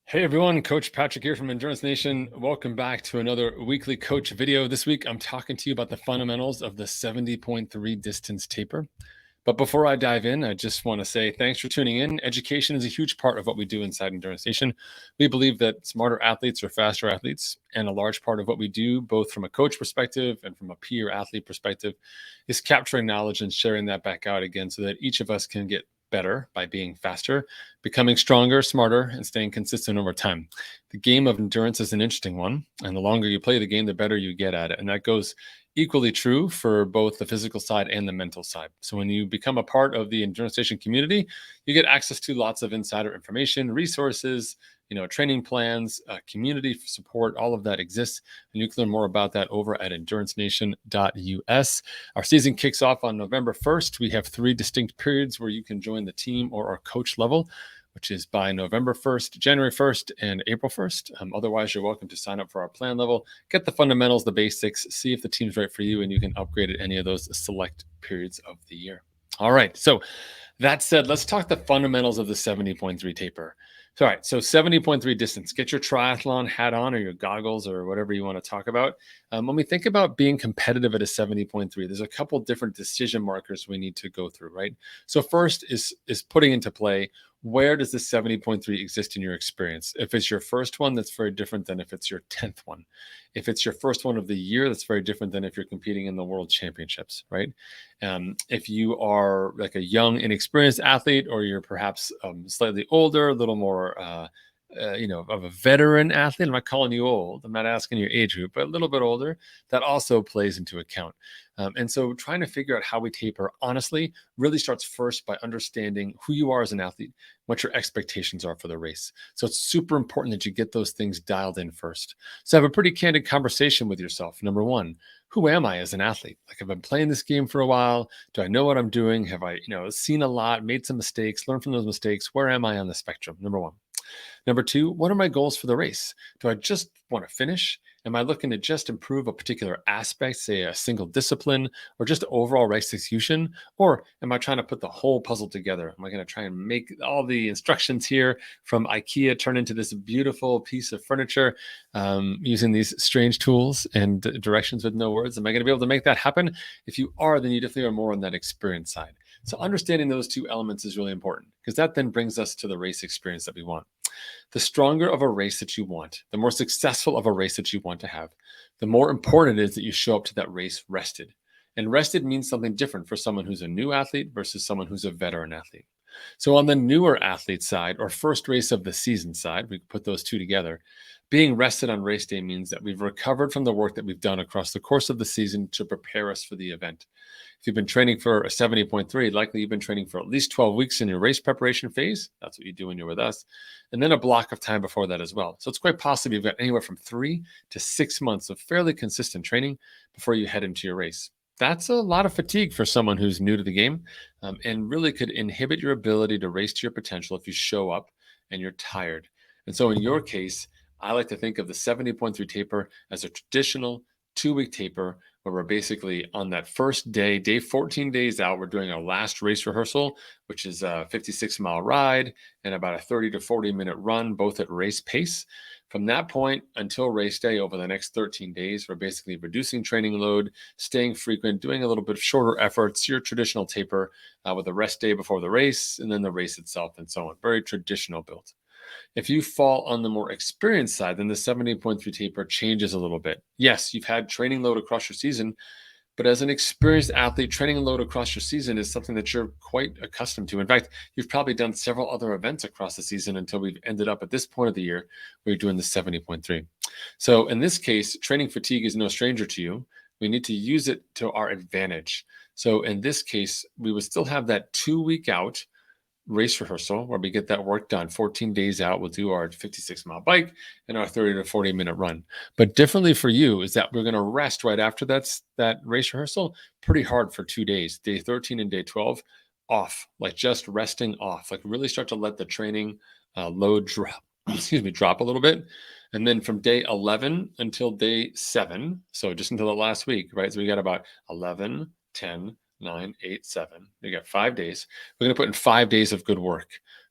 Hey everyone, Coach Patrick here from Endurance Nation. Welcome back to another weekly coach video. This week, I'm talking to you about the fundamentals of the 70.3 distance taper. But before I dive in, I just want to say thanks for tuning in. Education is a huge part of what we do inside Endurance Nation. We believe that smarter athletes are faster athletes. And a large part of what we do, both from a coach perspective and from a peer athlete perspective, is capturing knowledge and sharing that back out again so that each of us can get better by being faster, becoming stronger, smarter, and staying consistent over time. The game of endurance is an interesting one. And the longer you play the game, the better you get at it. And that goes equally true for both the physical side and the mental side. So when you become a part of the Endurance Station community, you get access to lots of insider information, resources, training plans, community support, all of that exists. And you can learn more about that over at endurancenation.us. Our season kicks off on November 1st. We have 3 distinct periods where you can join the team or our coach level, which is by November 1st, January 1st, and April 1st. Otherwise, you're welcome to sign up for our plan level, get the fundamentals, the basics, see if the team's right for you, and you can upgrade at any of those select periods of the year. All right, so that said, let's talk the fundamentals of the 70.3 taper. All right, so 70.3 distance. Get your triathlon hat on or your goggles or whatever you want to talk about. When we think about being competitive at a 70.3, there's a couple different decision markers we need to go through, right? So first is putting into play, where does the 70.3 exist in your experience? If it's your first one, that's very different than if it's your 10th one. If it's your first one of the year, that's very different than if you're competing in the world championships, right? If you are like a young, inexperienced athlete, or you're perhaps slightly older, a little more, of a veteran athlete, I'm not calling you old, I'm not asking your age group, but a little bit older, that also plays into account. And so trying to figure out how we taper honestly really starts first by understanding who you are as an athlete, what your expectations are for the race. So it's super important that you get those things dialed in first. So have a pretty candid conversation with yourself. Number one, who am I as an athlete? Like, I've been playing this game for a while. Do I know what I'm doing? Have I, seen a lot, made some mistakes, learned from those mistakes? Where am I on the spectrum? Number one. Number two, what are my goals for the race? Do I just want to finish? Am I looking to just improve a particular aspect, say a single discipline, or just overall race execution? Or am I trying to put the whole puzzle together? Am I going to try and make all the instructions here from IKEA turn into this beautiful piece of furniture using these strange tools and directions with no words? Am I going to be able to make that happen? If you are, then you definitely are more on that experience side. So understanding those two elements is really important, because that then brings us to the race experience that we want. The stronger of a race that you want, the more successful of a race that you want to have, the more important it is that you show up to that race rested. And rested means something different for someone who's a new athlete versus someone who's a veteran athlete. So on the newer athlete side, or first race of the season side, we put those two together. Being rested on race day means that we've recovered from the work that we've done across the course of the season to prepare us for the event. If you've been training for a 70.3, likely you've been training for at least 12 weeks in your race preparation phase. That's what you do when you're with us. And then a block of time before that as well. So it's quite possible you've got anywhere from 3 to 6 months of fairly consistent training before you head into your race. That's a lot of fatigue for someone who's new to the game, and really could inhibit your ability to race to your potential if you show up and you're tired. And so in your case, I like to think of the 70.3 taper as a traditional 2-week taper, where we're basically on that first day, day 14 days out, we're doing our last race rehearsal, which is a 56-mile ride and about a 30 to 40-minute run, both at race pace. From that point until race day, over the next 13 days, we're basically reducing training load, staying frequent, doing a little bit of shorter efforts, your traditional taper with a rest day before the race, and then the race itself, and so on. Very traditional build. If you fall on the more experienced side, then the 70.3 taper changes a little bit. Yes, you've had training load across your season, but as an experienced athlete, training load across your season is something that you're quite accustomed to. In fact, you've probably done several other events across the season until we've ended up at this point of the year where you're doing the 70.3. So in this case, training fatigue is no stranger to you. We need to use it to our advantage. So in this case, we would still have that 2-week out race rehearsal where we get that work done. 14 days out, we'll do our 56-mile bike and our 30 to 40-minute run. But differently for you is that we're going to rest right after that race rehearsal pretty hard for 2 days, day 13 and day 12, off, like just resting off, like really start to let the training load drop, drop a little bit. And then from day 11 until day 7, so just until the last week, right? So we got about 11, 10, 9, 8, 7. We got 5 days. We're going to put in 5 days of good work.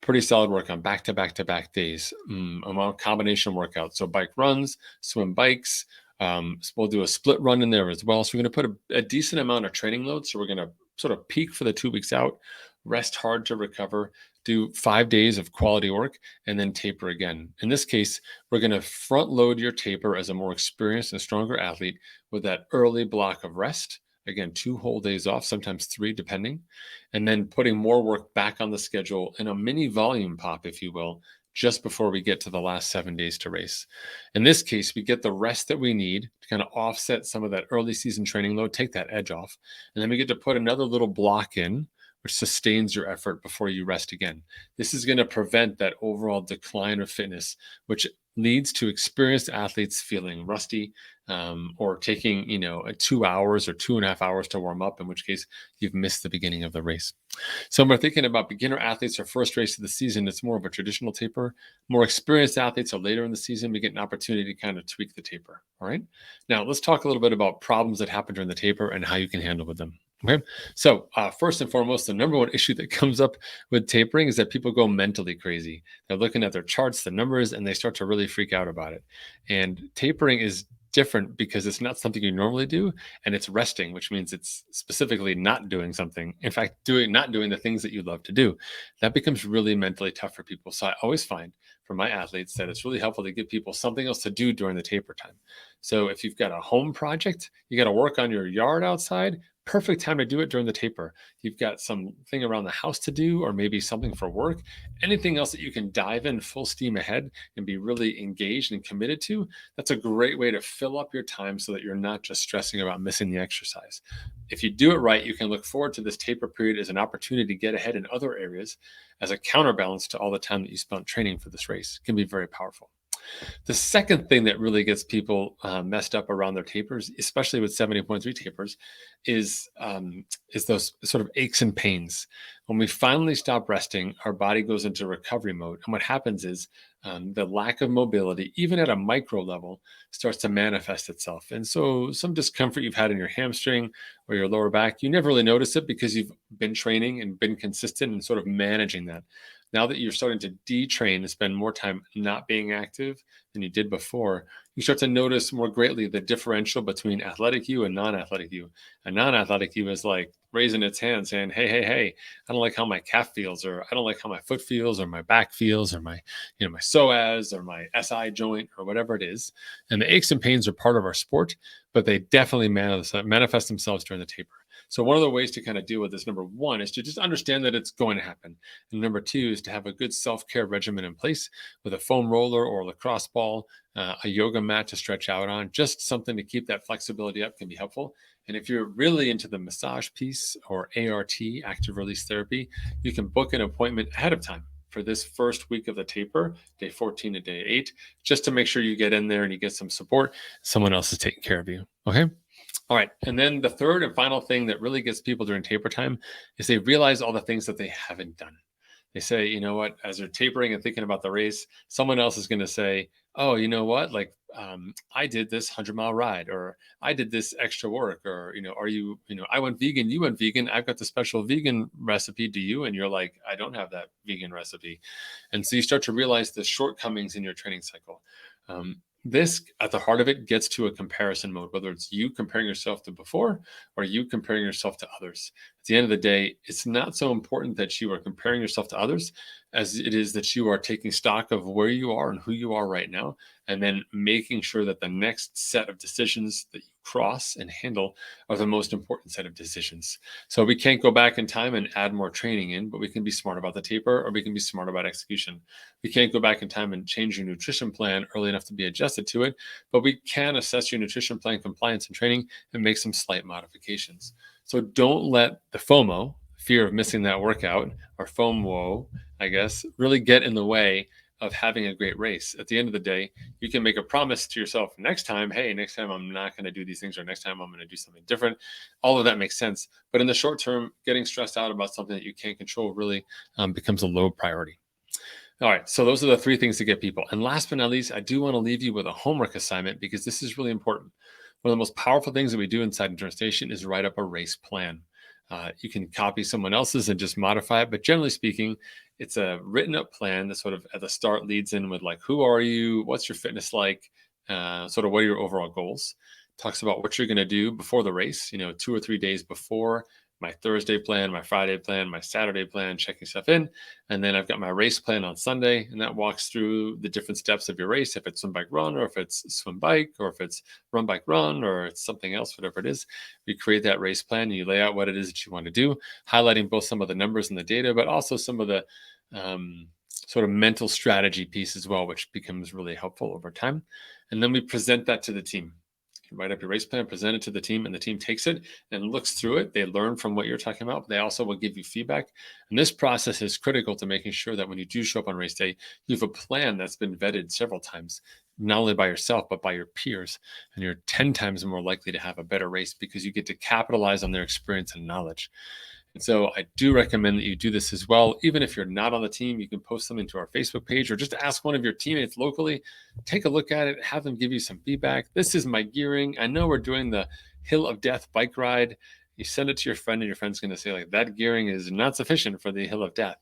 pretty solid work on back-to-back-to-back days, amount combination workouts. So bike runs, swim bikes. So we'll do a split run in there as well. So we're going to put a decent amount of training load. So we're going to sort of peak for the 2 weeks out, rest hard to recover, do 5 days of quality work, and then taper again. In this case, we're going to front load your taper as a more experienced and stronger athlete with that early block of rest. Again, 2 whole days off, sometimes 3, depending, and then putting more work back on the schedule in a mini volume pop, if you will, just before we get to the last 7 days to race. In this case, we get the rest that we need to kind of offset some of that early season training load, take that edge off, and then we get to put another little block in, which sustains your effort before you rest again. This is going to prevent that overall decline of fitness, which leads to experienced athletes feeling rusty, or taking 2 hours or 2.5 hours to warm up, in which case you've missed the beginning of the race. So when we're thinking about beginner athletes or first race of the season, it's more of a traditional taper. More experienced athletes or later in the season, we get an opportunity to kind of tweak the taper. All right. Now let's talk a little bit about problems that happen during the taper and how you can handle with them. Okay. So first and foremost, the number one issue that comes up with tapering is that people go mentally crazy. They're looking at their charts, the numbers, and they start to really freak out about it. And tapering is different because it's not something you normally do, and it's resting, which means it's specifically not doing something. In fact, not doing the things that you love to do. That becomes really mentally tough for people. So I always find for my athletes that it's really helpful to give people something else to do during the taper time. So if you've got a home project, you got to work on your yard outside, perfect time to do it during the taper. You've got something around the house to do, or maybe something for work, anything else that you can dive in full steam ahead and be really engaged and committed to. That's a great way to fill up your time so that you're not just stressing about missing the exercise. If you do it right, you can look forward to this taper period as an opportunity to get ahead in other areas as a counterbalance to all the time that you spent training for this race. It can be very powerful. The second thing that really gets people messed up around their tapers, especially with 70.3 tapers, is those sort of aches and pains. When we finally stop resting, our body goes into recovery mode. And what happens is the lack of mobility, even at a micro level, starts to manifest itself. And so some discomfort you've had in your hamstring or your lower back, you never really notice it because you've been training and been consistent and sort of managing that. Now that you're starting to detrain and spend more time not being active than you did before, you start to notice more greatly the differential between athletic you and non-athletic you. A non-athletic you is like raising its hand saying, hey, I don't like how my calf feels, or I don't like how my foot feels, or my back feels, or my psoas or my SI joint, or whatever it is. And the aches and pains are part of our sport, but they definitely manifest themselves during the taper. So one of the ways to kind of deal with this, number one, is to just understand that it's going to happen. And number two is to have a good self-care regimen in place with a foam roller or a lacrosse ball, a yoga mat to stretch out on. Just something to keep that flexibility up can be helpful. And if you're really into the massage piece or ART, active release therapy, you can book an appointment ahead of time for this first week of the taper, day 14 to day 8, just to make sure you get in there and you get some support. Someone else is taking care of you. Okay. All right. And then the third and final thing that really gets people during taper time is they realize all the things that they haven't done. They say, you know what, as they're tapering and thinking about the race, someone else is going to say, oh, you know what, like I did this 100-mile ride, or I did this extra work, or, I went vegan, you went vegan. I've got the special vegan recipe. Do you? And you're like, I don't have that vegan recipe. And so you start to realize the shortcomings in your training cycle. This, at the heart of it, gets to a comparison mode, whether it's you comparing yourself to before or you comparing yourself to others. At the end of the day, it's not so important that you are comparing yourself to others as it is that you are taking stock of where you are and who you are right now, and then making sure that the next set of decisions that you cross and handle are the most important set of decisions. So we can't go back in time and add more training in, but we can be smart about the taper, or we can be smart about execution. We can't go back in time and change your nutrition plan early enough to be adjusted to it, but we can assess your nutrition plan compliance and training and make some slight modifications. So don't let the FOMO, fear of missing that workout, or FOMO, I guess, really get in the way of having a great race. At the end of the day, you can make a promise to yourself next time, hey, next time I'm not going to do these things, or next time I'm going to do something different. All of that makes sense. But in the short term, getting stressed out about something that you can't control really becomes a low priority. All right, so those are the 3 things to get people. And last but not least, I do want to leave you with a homework assignment, because this is really important. One of the most powerful things that we do inside Endurance Nation is write up a race plan. You can copy someone else's and just modify it, but generally speaking, It's a written up plan that sort of at the start leads in with like, who are you? What's your fitness like? Sort of what are your overall goals? Talks about what you're going to do before the race, 2 or 3 days before, my Thursday plan, my Friday plan, my Saturday plan, checking stuff in. And then I've got my race plan on Sunday, and that walks through the different steps of your race. If it's swim, bike, run, or if it's swim, bike, or if it's run, bike, run, or it's something else, whatever it is, we create that race plan and you lay out what it is that you want to do, highlighting both some of the numbers and the data, but also some of the sort of mental strategy piece as well, which becomes really helpful over time. And then we present that to the team. You write up your race plan, present it to the team, and the team takes it and looks through it. They learn from what you're talking about, but they also will give you feedback. And this process is critical to making sure that when you do show up on race day, you have a plan that's been vetted several times, not only by yourself, but by your peers. And you're 10 times more likely to have a better race because you get to capitalize on their experience and knowledge. And so I do recommend that you do this as well. Even if you're not on the team, you can post something to our Facebook page or just ask one of your teammates locally, take a look at it, have them give you some feedback. This is my gearing. I know we're doing the Hill of Death bike ride. You send it to your friend and your friend's going to say like, that gearing is not sufficient for the Hill of Death.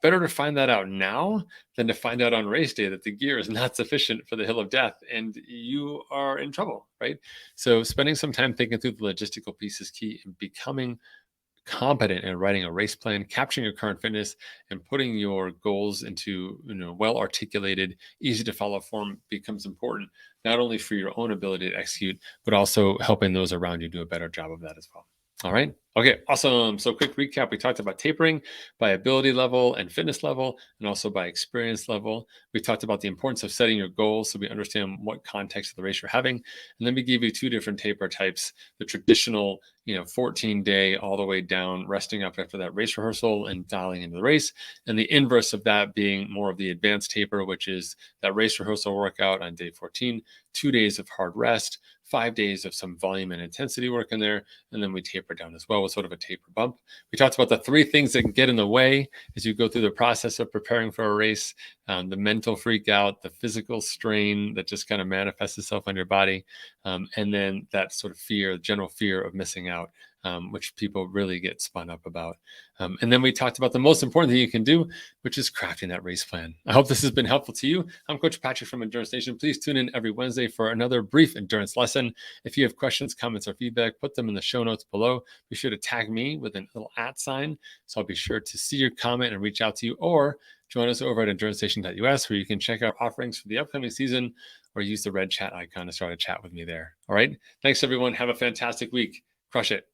Better to find that out now than to find out on race day that the gear is not sufficient for the Hill of Death and you are in trouble, right? So spending some time thinking through the logistical piece is key, and becoming competent in writing a race plan, capturing your current fitness, and putting your goals into well articulated, easy to follow form becomes important, not only for your own ability to execute, but also helping those around you do a better job of that as well. All right. Okay, awesome. So quick recap. We talked about tapering by ability level and fitness level, and also by experience level. We talked about the importance of setting your goals so we understand what context of the race you're having. And then we gave you two different taper types, the traditional 14-day all the way down, resting up after that race rehearsal and dialing into the race. And the inverse of that being more of the advanced taper, which is that race rehearsal workout on day 14, 2 days of hard rest, 5 days of some volume and intensity work in there. And then we taper down as well with sort of a taper bump. We talked about the 3 things that can get in the way as you go through the process of preparing for a race, the mental freak out, the physical strain that just kind of manifests itself on your body, and then that sort of fear, general fear of missing out, which people really get spun up about. And then we talked about the most important thing you can do, which is crafting that race plan. I hope this has been helpful to you. I'm Coach Patrick from Endurance Nation. Please tune in every Wednesday for another brief endurance lesson. If you have questions, comments, or feedback, put them in the show notes below. Be sure to tag me with a little @ sign, so I'll be sure to see your comment and reach out to you, or join us over at endurancestation.us, where you can check out offerings for the upcoming season, or use the red chat icon to start a chat with me there. All right. Thanks, everyone. Have a fantastic week. Crush it.